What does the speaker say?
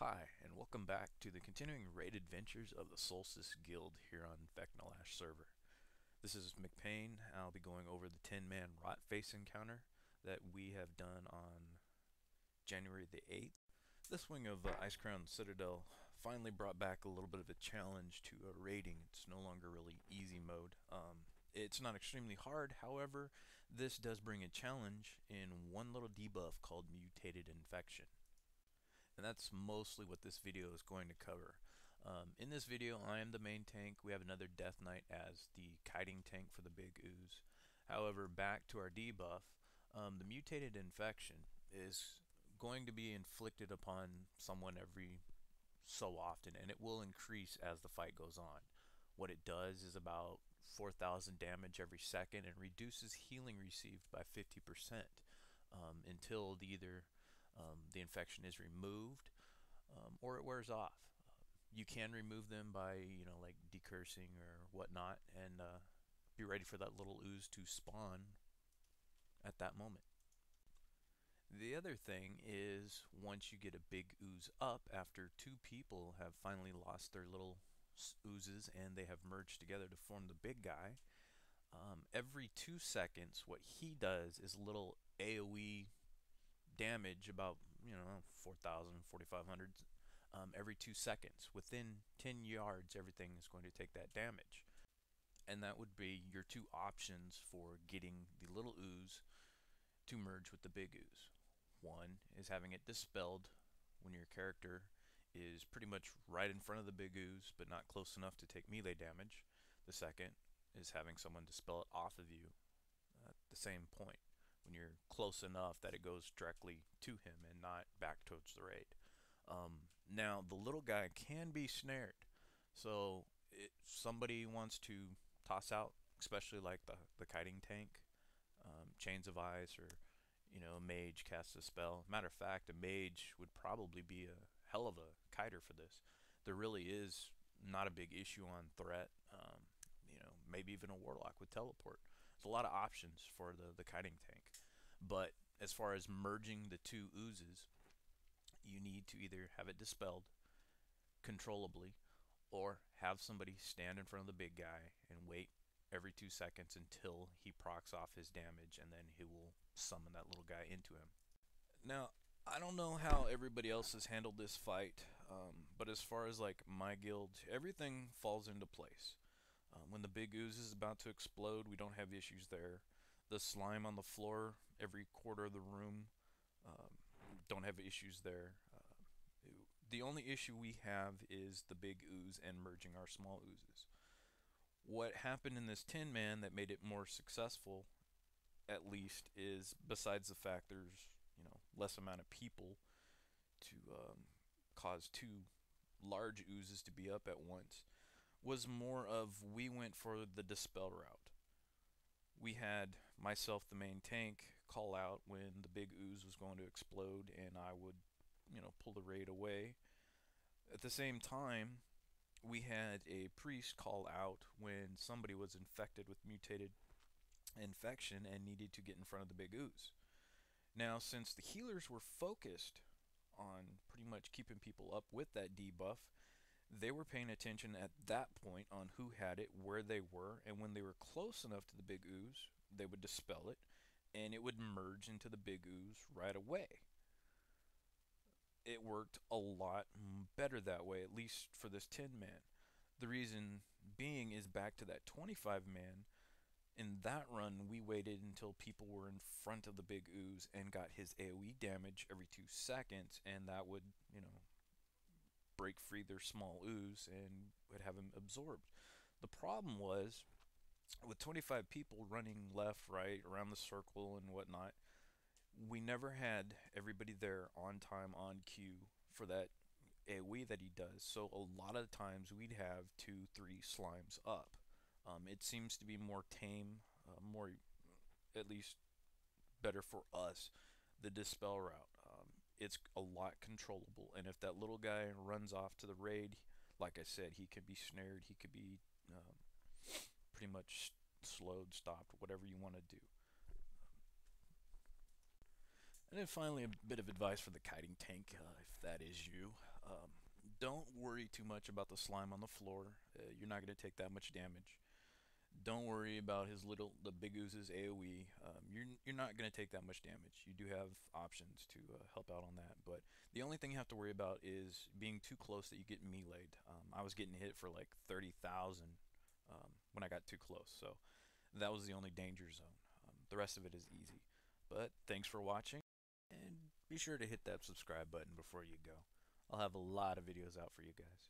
Hi, and welcome back to the continuing raid adventures of the Solstice Guild here on Vek'nilash server. This is McPain. I'll be going over the 10-man Rotface encounter that we have done on January the 8th. This wing of Icecrown Citadel finally brought back a little bit of a challenge to raiding. It's no longer really easy mode. It's not extremely hard, however, this does bring a challenge in one little debuff called Mutated Infection. And that's mostly what this video is going to cover. In this video, I am the main tank. We have another Death Knight as the kiting tank for the big ooze. However, back to our debuff, the mutated infection is going to be inflicted upon someone every so often, and it will increase as the fight goes on. What it does is about 4,000 damage every second and reduces healing received by 50% until either the infection is removed or it wears off. You can remove them by, like decursing or whatnot, and be ready for that little ooze to spawn at that moment. The other thing is, once you get a big ooze up, after two people have finally lost their little oozes and they have merged together to form the big guy, every 2 seconds what he does is a little AoE damage, about 4,000, 4,500 every 2 seconds. Within 10 yards everything is going to take that damage, and that would be your two options for getting the little ooze to merge with the big ooze. One is having it dispelled when your character is pretty much right in front of the big ooze but not close enough to take melee damage. The second is having someone dispel it off of you at the same point, when you're close enough that it goes directly to him and not back towards the raid. Now, the little guy can be snared, so if somebody wants to toss out, especially like the kiting tank, Chains of Ice, or a mage casts a spell. Matter of fact, a mage would probably be a hell of a kiter for this. There really is not a big issue on threat. Maybe even a warlock with teleport. There's a lot of options for the kiting tank. But as far as merging the two oozes, you need to either have it dispelled controllably, or have somebody stand in front of the big guy and wait every 2 seconds until he procs off his damage, and then he will summon that little guy into him. Now, I don't know how everybody else has handled this fight, but as far as like my guild, everything falls into place. When the big ooze is about to explode, we don't have issues there. The slime on the floor, every quarter of the room, don't have issues there. The only issue we have is the big ooze and merging our small oozes. What happened in this 10-man that made it more successful, at least, is, besides the fact there's less amount of people to cause two large oozes to be up at once, was more of, we went for the dispel route. We had myself, the main tank, call out when the big ooze was going to explode, and I would pull the raid away. At the same time, we had a priest call out when somebody was infected with mutated infection and needed to get in front of the big ooze. Now, since the healers were focused on pretty much keeping people up with that debuff, they were paying attention at that point on who had it, where they were, and when they were close enough to the big ooze, they would dispel it, and it would merge into the big ooze right away. It worked a lot better that way, at least for this 10-man. The reason being is back to that 25-man. In that run, we waited until people were in front of the big ooze and got his AoE damage every 2 seconds, and that would, break free their small ooze and would have him absorbed. The problem was, with 25 people running left, right, around the circle and whatnot, we never had everybody there on time, on cue for that AoE that he does. So a lot of times we'd have 2, 3 slimes up. It seems to be more tame, more, at least better for us, the dispel route. It's a lot controllable, and if that little guy runs off to the raid, like I said, he could be snared, he could be pretty much slowed, stopped, whatever you want to do. And then finally, a bit of advice for the kiting tank, if that is you. Don't worry too much about the slime on the floor. You're not going to take that much damage. Don't worry about the big ooze's AoE. You're not going to take that much damage. You do have options to help out on that, but the only thing you have to worry about is being too close that you get meleeed. I was getting hit for like 30,000 when I got too close, so that was the only danger zone. The rest of it is easy. But thanks for watching, and be sure to hit that subscribe button before you go. I'll have a lot of videos out for you guys.